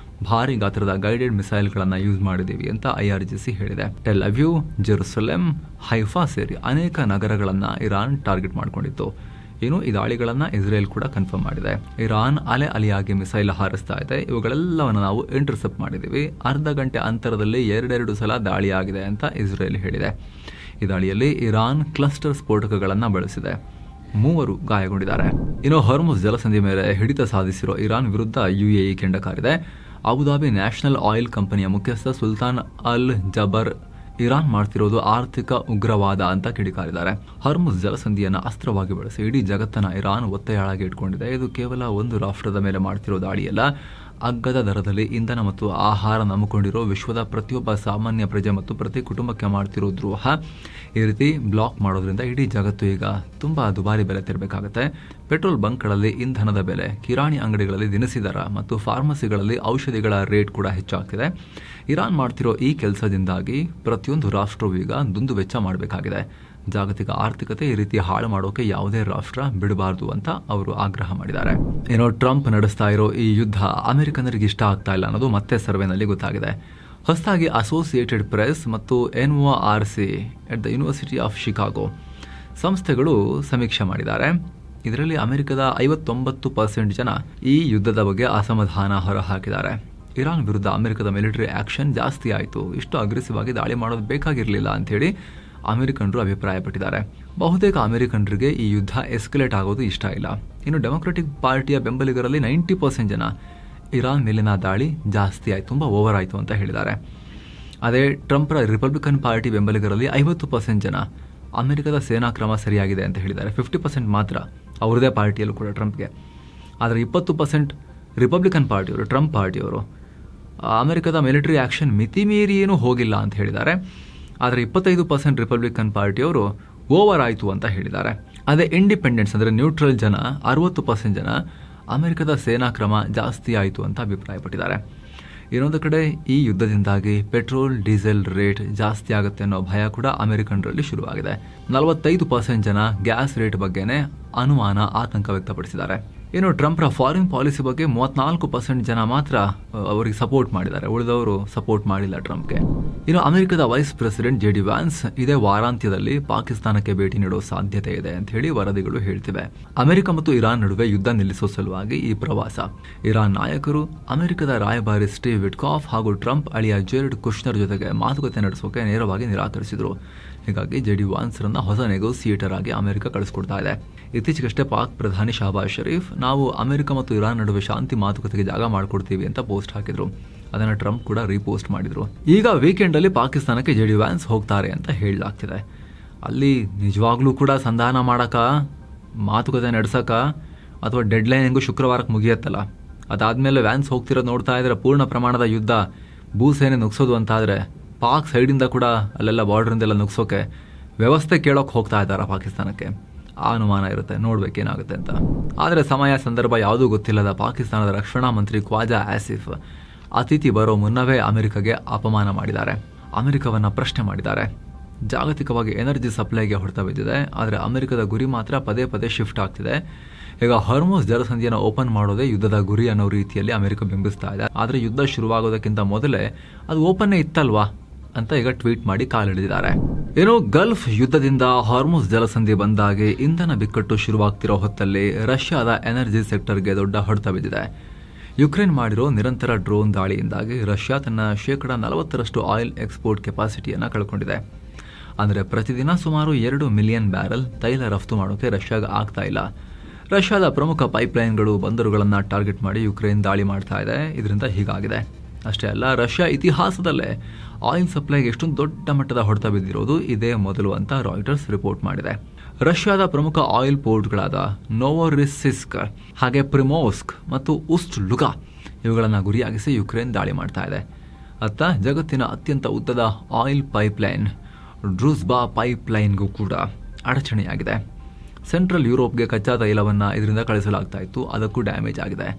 ಭಾರಿ ಗಾತ್ರದ ಗೈಡೆಡ್ ಮಿಸೈಲ್ಗಳನ್ನು ಯೂಸ್ ಮಾಡಿದ್ದೀವಿ ಅಂತ IRGC ಹೇಳಿದೆ. ಟೆಲ್ ಅವೀವ್, ಜೆರುಸಲೆಂ, ಹೈಫಾ ಸೇರಿ ಅನೇಕ ನಗರಗಳನ್ನು ಇರಾನ್ ಟಾರ್ಗೆಟ್ ಮಾಡಿಕೊಂಡಿತ್ತು. ಇನ್ನು ಈ ದಾಳಿಗಳನ್ನು ಇಸ್ರೇಲ್ ಕೂಡ ಕನ್ಫರ್ಮ್ ಮಾಡಿದೆ. ಇರಾನ್ ಅಲೆಯಾಗಿ ಮಿಸೈಲ್ ಹಾರಿಸ್ತಾ ಇದೆ. ಇವುಗಳೆಲ್ಲವನ್ನು ನಾವು ಇಂಟರ್ಸೆಪ್ಟ್ ಮಾಡಿದ್ದೀವಿ. ಅರ್ಧ ಗಂಟೆ ಅಂತರದಲ್ಲಿ 2 ಸಲ ದಾಳಿಯಾಗಿದೆ ಅಂತ ಇಸ್ರೇಲ್ ಹೇಳಿದೆ. ಈ ದಾಳಿಯಲ್ಲಿ ಇರಾನ್ ಕ್ಲಸ್ಟರ್ ಸ್ಫೋಟಕಗಳನ್ನು ಬಳಸಿದೆ. 3 ಗಾಯಗೊಂಡಿದ್ದಾರೆ. ಇನ್ನು ಹೊರ್ಮುಜ್ ಜಲಸಂಧಿ ಮೇಲೆ ಹಿಡಿತ ಸಾಧಿಸಿರೋ ಇರಾನ್ ವಿರುದ್ಧ UAE ಕೆಂಡ ಕಾರಿದೆ. ಅಬುದಾಬಿ ನ್ಯಾಷನಲ್ ಆಯಿಲ್ ಕಂಪನಿಯ ಮುಖ್ಯಸ್ಥ ಸುಲ್ತಾನ್ ಅಲ್ ಜಬರ್ ಇರಾನ್ ಮಾಡ್ತಿರೋದು ಆರ್ಥಿಕ ಉಗ್ರವಾದ ಅಂತ ಕಿಡಿಕಾರಿದ್ದಾರೆ. ಹೊರ್ಮುಜ್ ಜಲಸಂಧಿಯನ್ನು ಅಸ್ತ್ರವಾಗಿ ಬಳಸಿ ಇಡೀ ಜಗತ್ತನ್ನ ಇರಾನ್ ಒತ್ತೆಯಾಳಾಗಿ ಇಟ್ಕೊಂಡಿದೆ. ಇದು ಕೇವಲ ಒಂದು ರಾಷ್ಟ್ರದ ಮೇಲೆ ಮಾಡ್ತಿರೋ ದಾಳಿಯಲ್ಲ, ಅಗ್ಗದ ದರದಲ್ಲಿ ಇಂಧನ ಮತ್ತು ಆಹಾರ ನಂಬಿಕೊಂಡಿರೋ ವಿಶ್ವದ ಪ್ರತಿಯೊಬ್ಬ ಸಾಮಾನ್ಯ ಪ್ರಜೆ ಮತ್ತು ಪ್ರತಿ ಕುಟುಂಬಕ್ಕೆ ಮಾಡ್ತಿರೋ ದ್ರೋಹ. ಈ ರೀತಿ ಬ್ಲಾಕ್ ಮಾಡೋದ್ರಿಂದ ಇಡೀ ಜಗತ್ತು ಈಗ ತುಂಬಾ ದುಬಾರಿ ಬೆಲೆ ತೆರಬೇಕಾಗುತ್ತೆ. ಪೆಟ್ರೋಲ್ ಬಂಕ್ಗಳಲ್ಲಿ ಇಂಧನದ ಬೆಲೆ, ಕಿರಾಣಿ ಅಂಗಡಿಗಳಲ್ಲಿ ದಿನಸಿ ದರ ಮತ್ತು ಫಾರ್ಮಸಿಗಳಲ್ಲಿ ಔಷಧಿಗಳ ರೇಟ್ ಕೂಡ ಹೆಚ್ಚಾಗ್ತಿದೆ. ಇರಾನ್ ಮಾಡ್ತಿರೋ ಈ ಕೆಲಸದಿಂದಾಗಿ ಪ್ರತಿಯೊಂದು ರಾಷ್ಟ್ರವೂ ಈಗ ದುಂದು ವೆಚ್ಚ ಮಾಡಬೇಕಾಗಿದೆ. ಜಾಗತಿಕ ಆರ್ಥಿಕತೆ ಈ ರೀತಿ ಹಾಳು ಮಾಡೋಕೆ ಯಾವುದೇ ರಾಷ್ಟ್ರ ಬಿಡಬಾರದು ಅಂತ ಅವರು ಆಗ್ರಹ ಮಾಡಿದ್ದಾರೆ. ಏನೋ ಟ್ರಂಪ್ ನಡೆಸ್ತಾ ಇರೋ ಈ ಯುದ್ಧ ಅಮೆರಿಕನರಿಗೆ ಇಷ್ಟ ಆಗ್ತಾ ಇಲ್ಲ ಅನ್ನೋದು ಮತ್ತೆ ಸರ್ವೆನಲ್ಲಿ ಗೊತ್ತಾಗಿದೆ. ಹೊಸದಾಗಿ ಅಸೋಸಿಯೇಟೆಡ್ ಪ್ರೆಸ್ ಮತ್ತು NORC at the university of Chicago ಸಂಸ್ಥೆಗಳು ಸಮೀಕ್ಷೆ ಮಾಡಿದ್ದಾರೆ. ಇದರಲ್ಲಿ ಅಮೆರಿಕದ 59% ಜನ ಈ ಯುದ್ಧದ ಬಗ್ಗೆ ಅಸಮಾಧಾನ ಹೊರಹಾಕಿದ್ದಾರೆ. ಇರಾನ್ ವಿರುದ್ಧ ಅಮೆರಿಕದ ಮಿಲಿಟರಿ ಆಕ್ಷನ್ ಜಾಸ್ತಿ ಆಯಿತು, ಇಷ್ಟು ಅಗ್ರೆಸಿವ್ ಆಗಿ ದಾಳಿ ಮಾಡೋದು ಬೇಕಾಗಿರಲಿಲ್ಲ ಅಂಥೇಳಿ ಅಮೆರಿಕನರು ಅಭಿಪ್ರಾಯಪಟ್ಟಿದ್ದಾರೆ. ಬಹುತೇಕ ಅಮೆರಿಕನರಿಗೆ ಈ ಯುದ್ಧ ಎಸ್ಕಲೇಟ್ ಆಗೋದು ಇಷ್ಟ ಇಲ್ಲ. ಇನ್ನು ಡೆಮೊಕ್ರೆಟಿಕ್ ಪಾರ್ಟಿಯ ಬೆಂಬಲಿಗರಲ್ಲಿ 90% ಜನ ಇರಾನ್ ಮೇಲಿನ ದಾಳಿ ಜಾಸ್ತಿ ಆಯಿತು, ತುಂಬ ಓವರ್ ಆಯಿತು ಅಂತ ಹೇಳಿದ್ದಾರೆ. ಅದೇ ಟ್ರಂಪ್ರ ರಿಪಬ್ಲಿಕನ್ ಪಾರ್ಟಿ ಬೆಂಬಲಿಗರಲ್ಲಿ 50% ಜನ ಅಮೆರಿಕದ ಸೇನಾ ಕ್ರಮ ಸರಿಯಾಗಿದೆ ಅಂತ ಹೇಳಿದ್ದಾರೆ. 50% ಮಾತ್ರ ಅವ್ರದೇ ಪಾರ್ಟಿಯಲ್ಲೂ ಕೂಡ ಟ್ರಂಪ್ಗೆ. ಆದರೆ 20% ರಿಪಬ್ಲಿಕನ್ ಪಾರ್ಟಿಯವರು, ಟ್ರಂಪ್ ಪಾರ್ಟಿಯವರು ಅಮೆರಿಕದ ಮಿಲಿಟರಿ ಆಕ್ಷನ್ ಮಿತಿಮೀರಿ ಏನೂ ಹೋಗಿಲ್ಲ ಅಂತ ಹೇಳಿದ್ದಾರೆ. ಆದರೆ 25% ರಿಪಬ್ಲಿಕನ್ ಪಾರ್ಟಿಯವರು ಓವರ್ ಆಯಿತು ಅಂತ ಹೇಳಿದ್ದಾರೆ. ಅದೇ ಇಂಡಿಪೆಂಡೆಂಟ್ಸ್ ಅಂದರೆ ನ್ಯೂಟ್ರಲ್ ಜನ 60% ಜನ ಅಮೆರಿಕದ ಸೇನಾ ಕ್ರಮ ಜಾಸ್ತಿ ಆಯಿತು ಅಂತ ಅಭಿಪ್ರಾಯಪಟ್ಟಿದ್ದಾರೆ. ಇನ್ನೊಂದು ಕಡೆ ಈ ಯುದ್ಧದಿಂದಾಗಿ ಪೆಟ್ರೋಲ್ ಡೀಸೆಲ್ ರೇಟ್ ಜಾಸ್ತಿ ಆಗುತ್ತೆ ಅನ್ನೋ ಭಯ ಕೂಡ ಅಮೆರಿಕನರಲ್ಲಿ ಶುರುವಾಗಿದೆ. 45% ಜನ ಗ್ಯಾಸ್ ರೇಟ್ ಬಗ್ಗೆನೇ ಅನುಮಾನ, ಆತಂಕ ವ್ಯಕ್ತಪಡಿಸಿದ್ದಾರೆ. ಇನ್ನು ಟ್ರಂಪ್ರ ಫಾರಿನ್ ಪಾಲಿಸಿ ಬಗ್ಗೆ 34% ಜನ ಮಾತ್ರ ಅವರಿಗೆ ಸಪೋರ್ಟ್ ಮಾಡಿದ್ದಾರೆ, ಉಳಿದವರು ಸಪೋರ್ಟ್ ಮಾಡಿಲ್ಲ ಟ್ರಂಪ್ಗೆ. ಇನ್ನು ಅಮೆರಿಕದ ವೈಸ್ ಪ್ರೆಸಿಡೆಂಟ್ JD ವ್ಯಾನ್ಸ್ ಇದೇ ವಾರಾಂತ್ಯದಲ್ಲಿ ಪಾಕಿಸ್ತಾನಕ್ಕೆ ಭೇಟಿ ನೀಡುವ ಸಾಧ್ಯತೆ ಇದೆ ಅಂತ ಹೇಳಿ ವರದಿಗಳು ಹೇಳ್ತಿವೆ. ಅಮೆರಿಕ ಮತ್ತು ಇರಾನ್ ನಡುವೆ ಯುದ್ಧ ನಿಲ್ಲಿಸುವ ಸಲುವಾಗಿ ಈ ಪ್ರವಾಸ. ಇರಾನ್ ನಾಯಕರು ಅಮೆರಿಕದ ರಾಯಭಾರಿ ಸ್ಟೀವ್ ವಿಟ್ಕಾಫ್ ಹಾಗೂ ಟ್ರಂಪ್ ಅಳಿಯ ಜೇರೆಡ್ ಕುಶ್ನರ್ ಜೊತೆಗೆ ಮಾತುಕತೆ ನಡೆಸೋಕೆ ನೇರವಾಗಿ ನಿರಾಕರಿಸಿದರು. ಹೀಗಾಗಿ JD ವ್ಯಾನ್ಸ್ರನ್ನ ಹೊಸ ನೆಗೋಸಿಯೇಟರ್ ಆಗಿ ಅಮೆರಿಕ ಕಳಿಸ್ಕೊಡ್ತಾ ಇದೆ. ಇತ್ತೀಚೆಗಷ್ಟೇ ಪಾಕ್ ಪ್ರಧಾನಿ ಶಹಬಾಜ್ ಶರೀಫ್ ನಾವು ಅಮೆರಿಕ ಮತ್ತು ಇರಾನ್ ನಡುವೆ ಶಾಂತಿ ಮಾತುಕತೆಗೆ ಜಾಗ ಮಾಡಿಕೊಡ್ತೀವಿ ಅಂತ ಪೋಸ್ಟ್ ಹಾಕಿದ್ರು. ಅದನ್ನು ಟ್ರಂಪ್ ಕೂಡ ರೀಪೋಸ್ಟ್ ಮಾಡಿದ್ರು. ಈಗ ವೀಕೆಂಡ್ ಅಲ್ಲಿ ಪಾಕಿಸ್ತಾನಕ್ಕೆ JD ವ್ಯಾನ್ಸ್ ಹೋಗ್ತಾರೆ ಅಂತ ಹೇಳಲಾಗ್ತಿದೆ. ಅಲ್ಲಿ ನಿಜವಾಗ್ಲೂ ಕೂಡ ಸಂಧಾನ ಮಾಡಕ, ಮಾತುಕತೆ ನಡೆಸಕ, ಅಥವಾ ಡೆಡ್ಲೈನ್ ಹೆಂಗು ಶುಕ್ರವಾರಕ್ಕೆ ಮುಗಿಯತ್ತಲ್ಲ, ಅದಾದ್ಮೇಲೆ ವ್ಯಾನ್ಸ್ ಹೋಗ್ತಿರೋದು ನೋಡ್ತಾ ಇದ್ರೆ ಪೂರ್ಣ ಪ್ರಮಾಣದ ಯುದ್ಧ, ಭೂಸೇನೆ ನುಗ್ಸೋದು ಅಂತಾದ್ರೆ ಪಾಕ್ ಸೈಡಿಂದ ಕೂಡ ಅಲ್ಲೆಲ್ಲ ಬಾರ್ಡ್ರಿಂದೆಲ್ಲ ನುಗ್ಸೋಕೆ ವ್ಯವಸ್ಥೆ ಕೇಳೋಕೆ ಹೋಗ್ತಾ ಇದ್ದಾರೆ ಪಾಕಿಸ್ತಾನಕ್ಕೆ. ಆ ಅನುಮಾನ ಇರುತ್ತೆ, ನೋಡ್ಬೇಕೇನಾಗುತ್ತೆ ಅಂತ. ಆದರೆ ಸಮಯ ಸಂದರ್ಭ ಯಾವುದೂ ಗೊತ್ತಿಲ್ಲದ ಪಾಕಿಸ್ತಾನದ ರಕ್ಷಣಾ ಮಂತ್ರಿ ಖ್ವಾಜಾ ಆಸಿಫ್ ಅತಿಥಿ ಬರೋ ಮುನ್ನವೇ ಅಮೆರಿಕಗೆ ಅಪಮಾನ ಮಾಡಿದ್ದಾರೆ, ಅಮೆರಿಕವನ್ನ ಪ್ರಶ್ನೆ ಮಾಡಿದ್ದಾರೆ. ಜಾಗತಿಕವಾಗಿ ಎನರ್ಜಿ ಸಪ್ಲೈಗೆ ಹೊಡೆತ ಬಿದ್ದಿದೆ, ಆದರೆ ಅಮೆರಿಕದ ಗುರಿ ಮಾತ್ರ ಪದೇ ಪದೇ ಶಿಫ್ಟ್ ಆಗ್ತಿದೆ. ಈಗ ಹಾರ್ಮುಜ್ ಜಲಸಂಧಿಯನ್ನು ಓಪನ್ ಮಾಡೋದೇ ಯುದ್ಧದ ಗುರಿ ಅನ್ನೋ ರೀತಿಯಲ್ಲಿ ಅಮೆರಿಕ ಬಿಂಬಿಸ್ತಾ ಇದೆ. ಆದರೆ ಯುದ್ಧ ಶುರುವಾಗೋದಕ್ಕಿಂತ ಮೊದಲೇ ಅದು ಓಪನ್ನೇ ಇತ್ತಲ್ವಾ ಅಂತ ಈಗ ಟ್ವೀಟ್ ಮಾಡಿ ಕಾಲಿಳಿದಿದ್ದಾರೆ. ಏನೋ ಗಲ್ಫ್ ಯುದ್ಧದಿಂದ ಹಾರ್ಮುಜ್ ಜಲಸಂಧಿ ಬಂದಾಗೆ ಇಂಧನ ಬಿಕ್ಕಟ್ಟು ಶುರುವಾಗ್ತಿರೋ ಹೊತ್ತಲ್ಲಿ ರಷ್ಯಾದ ಎನರ್ಜಿ ಸೆಕ್ಟರ್ಗೆ ದೊಡ್ಡ ಹೊಡೆತ ಬಿದ್ದಿದೆ. ಯುಕ್ರೇನ್ ಮಾಡಿರೋ ನಿರಂತರ ಡ್ರೋನ್ ದಾಳಿಯಿಂದಾಗಿ ರಷ್ಯಾ ತನ್ನ 40% ಆಯಿಲ್ ಎಕ್ಸ್ಪೋರ್ಟ್ ಕೆಪಾಸಿಟಿಯನ್ನು ಕಳ್ಕೊಂಡಿದೆ. ಅಂದರೆ ಪ್ರತಿದಿನ ಸುಮಾರು 2 ಮಿಲಿಯನ್ ಬ್ಯಾರೆಲ್ ತೈಲ ರಫ್ತು ಮಾಡೋಕೆ ರಷ್ಯಾಗೆ ಆಗ್ತಾ ಇಲ್ಲ. ರಷ್ಯಾದ ಪ್ರಮುಖ ಪೈಪ್ಲೈನ್ಗಳು, ಬಂದರುಗಳನ್ನು ಟಾರ್ಗೆಟ್ ಮಾಡಿ ಯುಕ್ರೇನ್ ದಾಳಿ ಮಾಡ್ತಾ ಇದೆ. ಇದರಿಂದ ಹೀಗಾಗಿದೆ. ಅಷ್ಟೇ ಅಲ್ಲ, ರಷ್ಯಾ ಇತಿಹಾಸದಲ್ಲೇ ಆಯಿಲ್ ಸಪ್ಲೈಗೆ ಎಷ್ಟೊಂದು ದೊಡ್ಡ ಮಟ್ಟದ ಹೊಡೆತ ಬಿದ್ದಿರೋದು ಇದೇ ಮೊದಲು ಅಂತ ರಾಯ್ಟರ್ಸ್ ರಿಪೋರ್ಟ್ ಮಾಡಿದೆ. ರಷ್ಯಾದ ಪ್ರಮುಖ ಆಯಿಲ್ ಪೋರ್ಟ್ಗಳಾದ ನೋವೊರಿಸಿಸ್ಕ್, ಹಾಗೆ ಪ್ರಿಮೋಸ್ಕ್ ಮತ್ತು ಉಸ್ಟ್ ಲುಗಾ ಇವುಗಳನ್ನು ಗುರಿಯಾಗಿಸಿ ಯುಕ್ರೇನ್ ದಾಳಿ ಮಾಡ್ತಾ ಇದೆ. ಅತ್ತ ಜಗತ್ತಿನ ಅತ್ಯಂತ ಉದ್ದದ ಆಯಿಲ್ ಪೈಪ್ಲೈನ್ ಡ್ರೂಸ್ಬಾ ಪೈಪ್ಲೈನ್ಗೂ ಕೂಡ ಅಡಚಣೆಯಾಗಿದೆ. ಸೆಂಟ್ರಲ್ ಯುರೋಪ್ಗೆ ಕಚ್ಚಾ ತೈಲವನ್ನು ಇದರಿಂದ ಕಳಿಸಲಾಗ್ತಾ ಇತ್ತು, ಅದಕ್ಕೂ ಡ್ಯಾಮೇಜ್ ಆಗಿದೆ.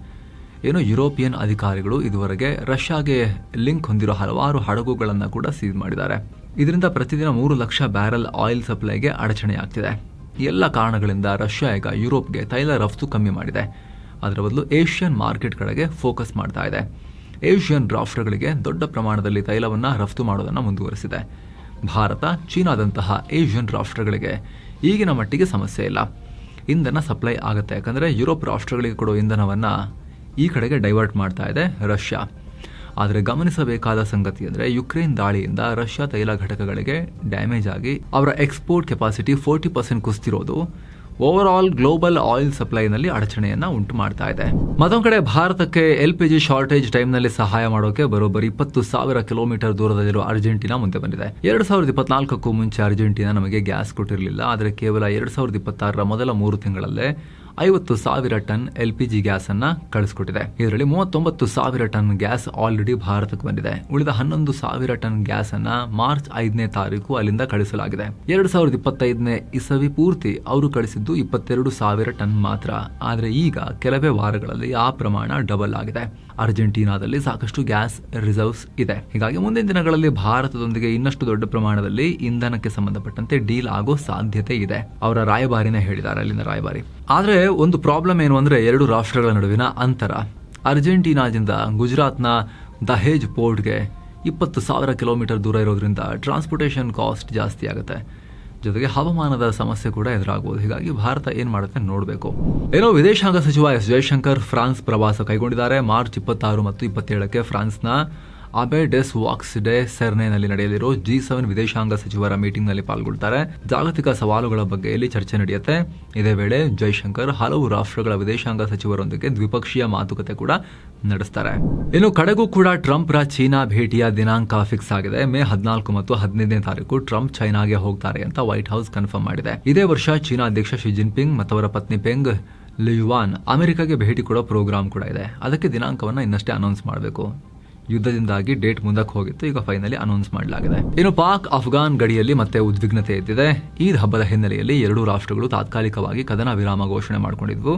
ಏನೋ ಯುರೋಪಿಯನ್ ಅಧಿಕಾರಿಗಳು ಇದುವರೆಗೆ ರಷ್ಯಾಗೆ ಲಿಂಕ್ ಹೊಂದಿರೋ ಹಲವಾರು ಹಡಗುಗಳನ್ನು ಕೂಡ ಸೀಸ್ ಮಾಡಿದ್ದಾರೆ. ಇದರಿಂದ ಪ್ರತಿದಿನ 3 ಲಕ್ಷ ಬ್ಯಾರೆಲ್ ಆಯಿಲ್ ಸಪ್ಲೈಗೆ ಅಡಚಣೆಯಾಗ್ತಿದೆ. ಎಲ್ಲ ಕಾರಣಗಳಿಂದ ರಷ್ಯಾ ಈಗ ಯುರೋಪ್ಗೆ ತೈಲ ರಫ್ತು ಕಮ್ಮಿ ಮಾಡಿದೆ. ಅದರ ಬದಲು ಏಷ್ಯನ್ ಮಾರ್ಕೆಟ್ ಕಡೆಗೆ ಫೋಕಸ್ ಮಾಡ್ತಾ ಇದೆ. ಏಷ್ಯನ್ ರಾಷ್ಟ್ರಗಳಿಗೆ ದೊಡ್ಡ ಪ್ರಮಾಣದಲ್ಲಿ ತೈಲವನ್ನು ರಫ್ತು ಮಾಡೋದನ್ನು ಮುಂದುವರಿಸಿದೆ. ಭಾರತ, ಚೀನಾದಂತಹ ಏಷ್ಯನ್ ರಾಷ್ಟ್ರಗಳಿಗೆ ಈಗಿನ ಮಟ್ಟಿಗೆ ಸಮಸ್ಯೆ ಇಲ್ಲ, ಇಂಧನ ಸಪ್ಲೈ ಆಗುತ್ತೆ. ಯಾಕಂದರೆ ಯುರೋಪ್ ರಾಷ್ಟ್ರಗಳಿಗೆ ಕೊಡೋ ಇಂಧನವನ್ನು ಈ ಕಡೆಗೆ ಡೈವರ್ಟ್ ಮಾಡ್ತಾ ಇದೆ ರಷ್ಯಾ. ಆದರೆ ಗಮನಿಸಬೇಕಾದ ಸಂಗತಿ ಅಂದರೆ ಯುಕ್ರೇನ್ ದಾಳಿಯಿಂದ ರಷ್ಯಾ ತೈಲ ಘಟಕಗಳಿಗೆ ಡ್ಯಾಮೇಜ್ ಆಗಿ ಅವರ ಎಕ್ಸ್ಪೋರ್ಟ್ ಕೆಪಾಸಿಟಿ 40% ಕುಸಿತಿರೋದು ಓವರ್ ಆಲ್ ಗ್ಲೋಬಲ್ ಆಯಿಲ್ ಸಪ್ಲೈನಲ್ಲಿ ಅಡಚಣೆಯನ್ನು ಉಂಟು ಮಾಡ್ತಾ ಇದೆ. ಮತ್ತೊಂದು ಕಡೆ ಭಾರತಕ್ಕೆ LPG ಶಾರ್ಟೇಜ್ ಟೈಮ್ನಲ್ಲಿ ಸಹಾಯ ಮಾಡೋಕೆ ಬರೋಬ್ಬರಿ 20,000 ಕಿಲೋಮೀಟರ್ ದೂರದಲ್ಲಿರುವ ಅರ್ಜೆಂಟೀನಾ ಮುಂದೆ ಬಂದಿದೆ. 2024ಕ್ಕೂ ಮುಂಚೆ ಅರ್ಜೆಂಟೀನಾ ನಮಗೆ ಗ್ಯಾಸ್ ಕೊಟ್ಟಿರಲಿಲ್ಲ, ಆದರೆ ಕೇವಲ 2026ರ ಮೊದಲ 3 ತಿಂಗಳಲ್ಲೇ 50,000 ಟನ್ LPG ಗ್ಯಾಸ್ ಅನ್ನ ಕಳಿಸ್ಕೊಟ್ಟಿದೆ. ಇದರಲ್ಲಿ 39,000 ಟನ್ ಗ್ಯಾಸ್ ಆಲ್ರೆಡಿ ಭಾರತಕ್ಕೆ ಬಂದಿದೆ. ಉಳಿದ 11,000 ಟನ್ ಗ್ಯಾಸ್ ಅನ್ನ ಮಾರ್ಚ್ 5ನೇ ತಾರೀಕು ಅಲ್ಲಿಂದ ಕಳಿಸಲಾಗಿದೆ. 2025ನೇ ಇಸವಿ ಪೂರ್ತಿ ಅವರು ಕಳಿಸಿದ್ದು 22,000 ಟನ್ ಮಾತ್ರ. ಆದರೆ ಈಗ ಕೆಲವೇ ವಾರಗಳಲ್ಲಿ ಆ ಪ್ರಮಾಣ ಡಬಲ್ ಆಗಿದೆ. ಅರ್ಜೆಂಟೀನಾದಲ್ಲಿ ಸಾಕಷ್ಟು ಗ್ಯಾಸ್ ರಿಸರ್ವ್ಸ್ ಇದೆ. ಹೀಗಾಗಿ ಮುಂದಿನ ದಿನಗಳಲ್ಲಿ ಭಾರತದೊಂದಿಗೆ ಇನ್ನಷ್ಟು ದೊಡ್ಡ ಪ್ರಮಾಣದಲ್ಲಿ ಇಂಧನಕ್ಕೆ ಸಂಬಂಧಪಟ್ಟಂತೆ ಡೀಲ್ ಆಗೋ ಸಾಧ್ಯತೆ ಇದೆ, ಅವರ ರಾಯಭಾರಿನೇ ಹೇಳಿದ್ದಾರೆ, ಅಲ್ಲಿನ ರಾಯಭಾರಿ. ಆದರೆ ಒಂದು ಪ್ರಾಬ್ಲಮ್ ಏನು ಅಂದರೆ 2 ರಾಷ್ಟ್ರಗಳ ನಡುವಿನ ಅಂತರ. ಅರ್ಜೆಂಟೀನಾದಿಂದ ಗುಜರಾತ್ನ ದಹೇಜ್ ಪೋರ್ಟ್ಗೆ 20,000 ಕಿಲೋಮೀಟರ್ ದೂರ ಇರೋದ್ರಿಂದ ಟ್ರಾನ್ಸ್ಪೋರ್ಟೇಷನ್ ಕಾಸ್ಟ್ ಜಾಸ್ತಿ ಆಗುತ್ತೆ. ಜೊತೆಗೆ ಹವಾಮಾನದ ಸಮಸ್ಯೆ ಕೂಡ ಎದುರಾಗಬಹುದು. ಹೀಗಾಗಿ ಭಾರತ ಏನ್ ಮಾಡುತ್ತೆ ನೋಡಬೇಕು. ಏನೋ ವಿದೇಶಾಂಗ ಸಚಿವ ಎಸ್ ಜಯಶಂಕರ್ ಫ್ರಾನ್ಸ್ ಪ್ರವಾಸ ಕೈಗೊಂಡಿದ್ದಾರೆ. ಮಾರ್ಚ್ 26 ಮತ್ತು 27ಕ್ಕೆ ಫ್ರಾನ್ಸ್ನ ಅಬೆ ಡೆಸ್ ವಾಕ್ಸ್ ಡೆ ಸೆರ್ನೆನಲ್ಲಿ ನಡೆಯಲಿರೋ G7 ವಿದೇಶಾಂಗ ಸಚಿವರ ಮೀಟಿಂಗ್ನಲ್ಲಿ ಪಾಲ್ಗೊಳ್ತಾರೆ. ಜಾಗತಿಕ ಸವಾಲುಗಳ ಬಗ್ಗೆ ಇಲ್ಲಿ ಚರ್ಚೆ ನಡೆಯುತ್ತೆ. ಇದೇ ವೇಳೆ ಜೈಶಂಕರ್ ಹಲವು ರಾಷ್ಟ್ರಗಳ ವಿದೇಶಾಂಗ ಸಚಿವರೊಂದಿಗೆ ದ್ವಿಪಕ್ಷೀಯ ಮಾತುಕತೆ ಕೂಡ ನಡೆಸ್ತಾರೆ. ಇನ್ನು ಕಡೆಗೂ ಕೂಡ ಟ್ರಂಪ್ರ ಚೀನಾ ಭೇಟಿಯ ದಿನಾಂಕ ಫಿಕ್ಸ್ ಆಗಿದೆ. ಮೇ 14 ಮತ್ತು 15ನೇ ತಾರೀಕು ಟ್ರಂಪ್ ಚೈನಾಗೆ ಹೋಗ್ತಾರೆ ಅಂತ ವೈಟ್ ಹೌಸ್ ಕನ್ಫರ್ಮ್ ಮಾಡಿದೆ. ಇದೇ ವರ್ಷ ಚೀನಾ ಅಧ್ಯಕ್ಷ ಶಿ ಜಿನ್ಪಿಂಗ್ ಮತ್ತು ಅವರ ಪತ್ನಿ ಪೆಂಗ್ ಲಿಯುವಾನ್ ಅಮೆರಿಕಾಗೆ ಭೇಟಿ ಕೊಡೋ ಪ್ರೋಗ್ರಾಮ್ ಕೂಡ ಇದೆ. ಅದಕ್ಕೆ ದಿನಾಂಕವನ್ನು ಇನ್ನಷ್ಟೇ ಅನೌನ್ಸ್ ಮಾಡಬೇಕು. ಯುದ್ಧದಿಂದಾಗಿ ಡೇಟ್ ಮುಂದಕ್ಕೆ ಹೋಗಿತ್ತು. ಈಗ ಫೈನಲಿ ಅನೌನ್ಸ್ ಮಾಡಲಾಗಿದೆ. ಇನ್ನು ಪಾಕ್ ಅಫ್ಘಾನ್ ಗಡಿಯಲ್ಲಿ ಮತ್ತೆ ಉದ್ವಿಗ್ನತೆ ಎದ್ದಿದೆ. ಈದ್ ಹಬ್ಬದ ಹಿನ್ನೆಲೆಯಲ್ಲಿ ಎರಡೂ ರಾಷ್ಟ್ರಗಳು ತಾತ್ಕಾಲಿಕವಾಗಿ ಕದನ ವಿರಾಮ ಘೋಷಣೆ ಮಾಡಿಕೊಂಡಿದ್ವು.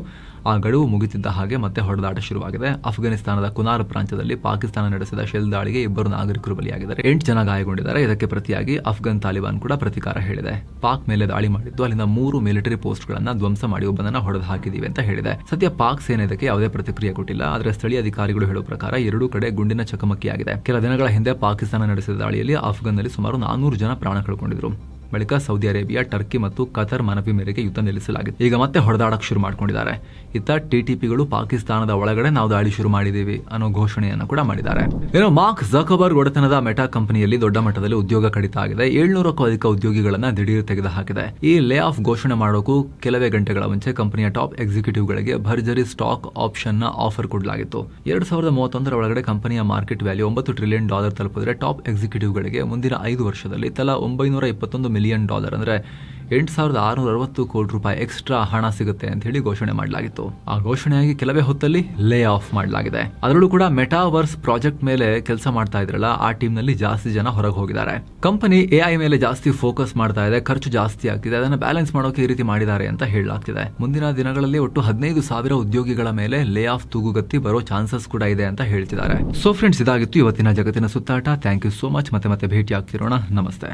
ಆ ಗಡುವು ಮುಗಿತಿದ್ದ ಹಾಗೆ ಮತ್ತೆ ಹೊಡೆದಾಟ ಶುರುವಾಗಿದೆ. ಅಫ್ಘಾನಿಸ್ತಾನದ ಕುನಾರ್ ಪ್ರಾಂತ್ಯದಲ್ಲಿ ಪಾಕಿಸ್ತಾನ ನಡೆಸಿದ ಶೆಲ್ ದಾಳಿಗೆ 2 ನಾಗರಿಕರು ಬಲಿಯಾಗಿದ್ದಾರೆ, 8 ಜನ ಗಾಯಗೊಂಡಿದ್ದಾರೆ. ಇದಕ್ಕೆ ಪ್ರತಿಯಾಗಿ ಅಫ್ಘಾನ್ ತಾಲಿಬಾನ್ ಕೂಡ ಪ್ರತಿಕಾರ ಹೇಳಿದೆ. ಪಾಕ್ ಮೇಲೆ ದಾಳಿ ಮಾಡಿದ್ದು ಅಲ್ಲಿಂದ 3 ಮಿಲಿಟರಿ ಪೋಸ್ಟ್ ಗಳನ್ನ ಧ್ವಂಸ ಮಾಡಿ ಒಬ್ಬನನ್ನ ಹೊಡೆದು ಹಾಕಿದೀವಿ ಅಂತ ಹೇಳಿದೆ. ಸದ್ಯ ಪಾಕ್ ಸೇನೆ ಇದಕ್ಕೆ ಯಾವುದೇ ಪ್ರತಿಕ್ರಿಯೆ ಕೊಟ್ಟಿಲ್ಲ. ಆದರೆ ಸ್ಥಳೀಯ ಅಧಿಕಾರಿಗಳು ಹೇಳುವ ಪ್ರಕಾರ ಎರಡೂ ಕಡೆ ಗುಂಡಿನ ಚಕಮಕಿಯಾಗಿದೆ. ಕೆಲ ದಿನಗಳ ಹಿಂದೆ ಪಾಕಿಸ್ತಾನ ನಡೆಸಿದ ದಾಳಿಯಲ್ಲಿ ಅಫ್ಘಾನ್ನಲ್ಲಿ ಸುಮಾರು 400 ಜನ ಪ್ರಾಣ ಕಳ್ಕೊಂಡಿದ್ರು. ಬಳಿಕ ಸೌದಿ ಅರೇಬಿಯಾ, ಟರ್ಕಿ ಮತ್ತು ಕತಾರ್ ಮನವಿ ಮೇರೆಗೆ ಯುದ್ಧ ನಿಲ್ಲಿಸಲಾಗಿದೆ. ಈಗ ಮತ್ತೆ ಹೊಡೆದಾಡಕ್ಕೆ ಶುರು ಮಾಡ್ಕೊಂಡಿದ್ದಾರೆ. ಇತ್ತ ಟಿಟಿಪಿಗಳು ಪಾಕಿಸ್ತಾನದ ಒಳಗಡೆ ನಾವು ದಾಳಿ ಶುರು ಮಾಡಿದ್ದೀವಿ ಅನ್ನೋ ಘೋಷಣೆಯನ್ನು ಕೂಡ ಮಾಡಿದ್ದಾರೆ. ಏನೋ ಮಾರ್ಕ್ ಝಕರ್ಬರ್ಗ್ ಒಡೆತನದ ಮೆಟಾ ಕಂಪನಿಯಲ್ಲಿ ದೊಡ್ಡ ಮಟ್ಟದಲ್ಲಿ ಉದ್ಯೋಗ ಕಡಿತ ಆಗಿದೆ. 700ಕ್ಕೂ ಅಧಿಕ ಉದ್ಯೋಗಿಗಳನ್ನ ದಿಢೀರ್ ತೆಗೆದು ಹಾಕಿದೆ. ಈ ಲೇ ಆಫ್ ಘೋಷಣೆ ಮಾಡೋಕು ಕೆಲವೇ ಗಂಟೆಗಳ ಮುಂಚೆ ಕಂಪನಿಯ ಟಾಪ್ ಎಕ್ಸಿಕ್ಯೂಟಿವ್ಗಳಿಗೆ ಭರ್ಜರಿ ಸ್ಟಾಕ್ ಆಪ್ಷನ್ ನ ಆಫರ್ ಕೊಡಲಾಗಿತ್ತು. 2031 ಒಳಗಡೆ ಕಂಪನಿಯ ಮಾರ್ಕೆಟ್ ವ್ಯಾಲ್ಯೂ $9 ಟ್ರಿಲಿಯನ್ ತಲುಪಿದ್ರೆ ಟಾಪ್ ಎಕ್ಸಿಕ್ಯೂಟಿವ್ಗಳಿಗೆ ಮುಂದಿನ 5 ವರ್ಷದಲ್ಲಿ ತಲಾ $921 ಮಿಲಿಯನ್ ಅಂದ್ರೆ $8,660 ಕೋಟಿ ರೂಪಾಯಿ ಎಕ್ಸ್ಟ್ರಾ ಹಣ ಸಿಗುತ್ತೆ ಅಂತ ಹೇಳಿ ಘೋಷಣೆ ಮಾಡಲಾಗಿತ್ತು. ಆ ಘೋಷಣೆಯಾಗಿ ಕೆಲವೇ ಹೊತ್ತಲ್ಲಿ ಲೇ ಆಫ್ ಮಾಡಲಾಗಿದೆ. ಅದರಲ್ಲೂ ಕೂಡ ಮೆಟಾವರ್ಸ್ ಪ್ರಾಜೆಕ್ಟ್ ಮೇಲೆ ಕೆಲಸ ಮಾಡ್ತಾ ಇದ್ರಲ್ಲ, ಆ ಟೀಮ್ ನಲ್ಲಿ ಜಾಸ್ತಿ ಜನ ಹೊರಗೆ ಹೋಗಿದ್ದಾರೆ. ಕಂಪನಿ AI ಮೇಲೆ ಜಾಸ್ತಿ ಫೋಕಸ್ ಮಾಡ್ತಾ ಇದೆ, ಖರ್ಚು ಜಾಸ್ತಿ ಆಗ್ತಿದೆ, ಅದನ್ನ ಬ್ಯಾಲೆನ್ಸ್ ಮಾಡೋಕೆ ಈ ರೀತಿ ಮಾಡಿದ್ದಾರೆ ಅಂತ ಹೇಳಲಾಗ್ತಿದೆ. ಮುಂದಿನ ದಿನಗಳಲ್ಲಿ ಒಟ್ಟು 15,000 ಉದ್ಯೋಗಿಗಳ ಮೇಲೆ ಲೇ ಆಫ್ ತೂಗುಗತ್ತಿ ಬರೋ ಚಾನ್ಸಸ್ ಕೂಡ ಇದೆ ಅಂತ ಹೇಳ್ತಿದ್ದಾರೆ. ಸೊ ಫ್ರೆಂಡ್ಸ್, ಇದಾಗಿತ್ತು ಇವತ್ತಿನ ಜಗತ್ತಿನ ಸುತ್ತಾಟ. Thank you so much. ಮತ್ತೆ ಭೇಟಿ ಆಗ್ತಿರೋಣ. ನಮಸ್ತೆ.